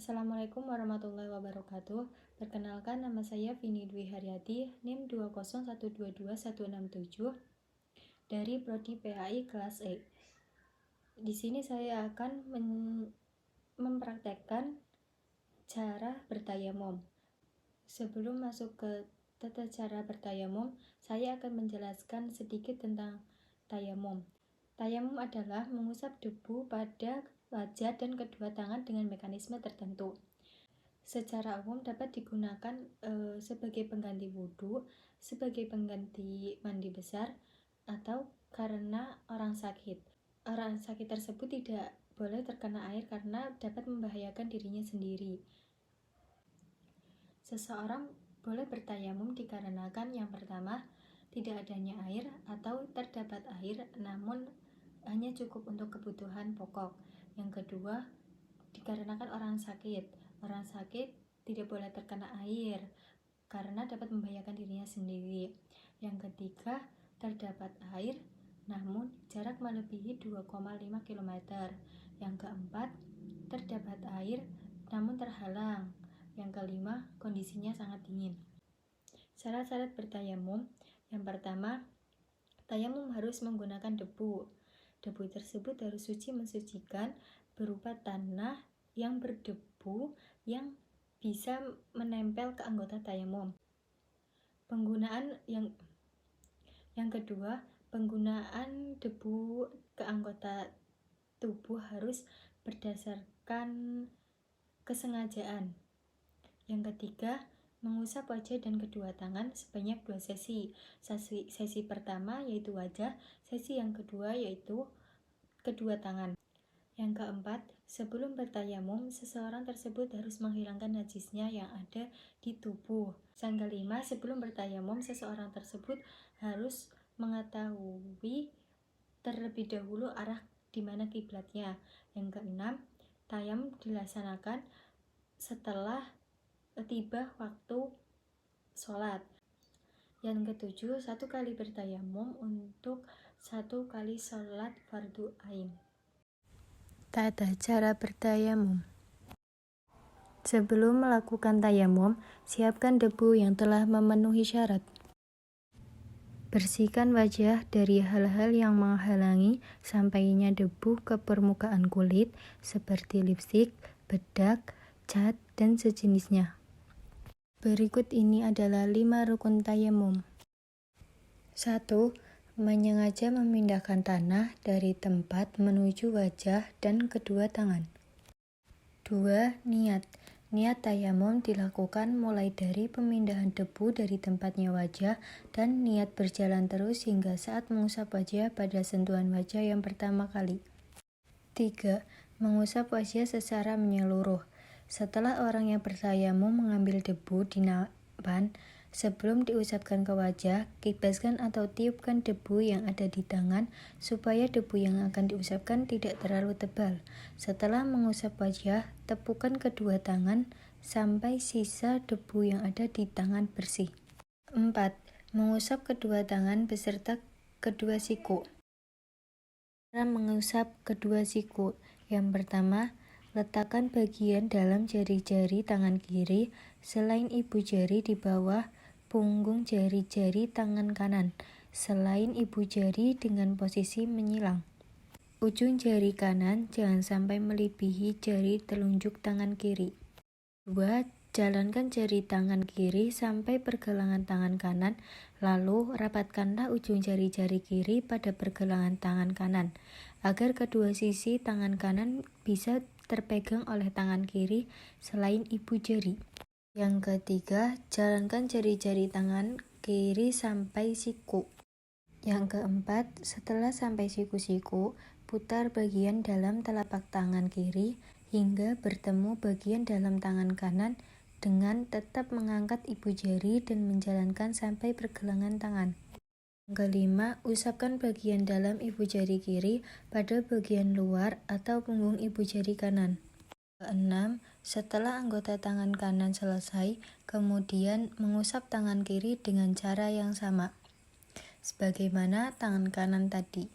Assalamualaikum warahmatullahi wabarakatuh. Perkenalkan, nama saya Vini Dwi Haryati, NIM 201221677 dari Prodi PAI kelas E. Di sini saya akan mempraktekkan cara bertayamum. Sebelum masuk ke tata cara bertayamum, saya akan menjelaskan sedikit tentang tayamum. Tayamum adalah mengusap debu pada wajah dan kedua tangan dengan mekanisme tertentu. Secara umum dapat digunakan sebagai pengganti wudhu, sebagai pengganti mandi besar, atau karena orang sakit. Orang sakit tersebut tidak boleh terkena air karena dapat membahayakan dirinya sendiri. Seseorang boleh bertayamum dikarenakan yang pertama, tidak adanya air atau terdapat air namun hanya cukup untuk kebutuhan pokok. Yang kedua, dikarenakan orang sakit. Orang sakit tidak boleh terkena air karena dapat membahayakan dirinya sendiri. Yang ketiga, terdapat air namun jarak melebihi 2,5 km. Yang keempat, terdapat air namun terhalang. Yang kelima, kondisinya sangat dingin. Syarat-syarat bertayamum. Yang pertama, tayamum harus menggunakan debu. Debu tersebut harus suci mensucikan, berupa tanah yang berdebu yang bisa menempel ke anggota tayamum. Penggunaan yang kedua, penggunaan debu ke anggota tubuh harus berdasarkan kesengajaan. Yang ketiga, mengusap wajah dan kedua tangan sebanyak 2 sesi. Sesi pertama yaitu wajah, sesi yang kedua yaitu kedua tangan. Yang keempat, sebelum bertayamum, seseorang tersebut harus menghilangkan najisnya yang ada di tubuh. Yang kelima, sebelum bertayamum, seseorang tersebut harus mengetahui terlebih dahulu arah di mana kiblatnya. Yang keenam, tayamum dilaksanakan setelah tiba waktu sholat. Yang ketujuh, 1 kali bertayamum untuk 1 kali sholat fardu ain. Tata cara bertayamum. Sebelum melakukan tayamum, siapkan debu yang telah memenuhi syarat. Bersihkan wajah dari hal-hal yang menghalangi sampainya debu ke permukaan kulit seperti lipstik, bedak, cat, dan sejenisnya. Berikut ini adalah 5 rukun tayamum. 1. Menyengaja memindahkan tanah dari tempat menuju wajah dan kedua tangan. 2. Niat. Niat tayamum dilakukan mulai dari pemindahan debu dari tempatnya wajah dan niat berjalan terus hingga saat mengusap wajah pada sentuhan wajah yang pertama kali. 3. Mengusap wajah secara menyeluruh. Setelah orang yang bertayamum mengambil debu di nampan, sebelum diusapkan ke wajah, kibaskan atau tiupkan debu yang ada di tangan supaya debu yang akan diusapkan tidak terlalu tebal. Setelah mengusap wajah, tepukan kedua tangan sampai sisa debu yang ada di tangan bersih. 4. Mengusap kedua tangan beserta kedua siku. Cara mengusap kedua siku. Yang pertama, letakkan bagian dalam jari-jari tangan kiri selain ibu jari di bawah punggung jari-jari tangan kanan, selain ibu jari dengan posisi menyilang. Ujung jari kanan jangan sampai melebihi jari telunjuk tangan kiri. 2. Jalankan jari tangan kiri sampai pergelangan tangan kanan, lalu rapatkanlah ujung jari-jari kiri pada pergelangan tangan kanan, agar kedua sisi tangan kanan bisa terpegang oleh tangan kiri selain ibu jari. Yang ketiga, jalankan jari-jari tangan kiri sampai siku. Yang keempat, setelah sampai siku-siku, putar bagian dalam telapak tangan kiri hingga bertemu bagian dalam tangan kanan dengan tetap mengangkat ibu jari dan menjalankan sampai pergelangan tangan. Yang kelima, usapkan bagian dalam ibu jari kiri pada bagian luar atau punggung ibu jari kanan. Keenam, setelah anggota tangan kanan selesai, kemudian mengusap tangan kiri dengan cara yang sama, sebagaimana tangan kanan tadi.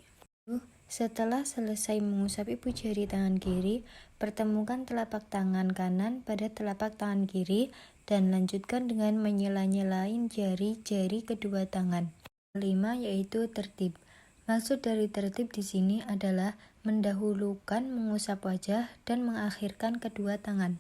Setelah selesai mengusap ibu jari tangan kiri, pertemukan telapak tangan kanan pada telapak tangan kiri dan lanjutkan dengan menyela-nyelain jari-jari kedua tangan. Kelima yaitu tertib. Maksud dari tertib di sini adalah mendahulukan mengusap wajah dan mengakhirkan kedua tangan.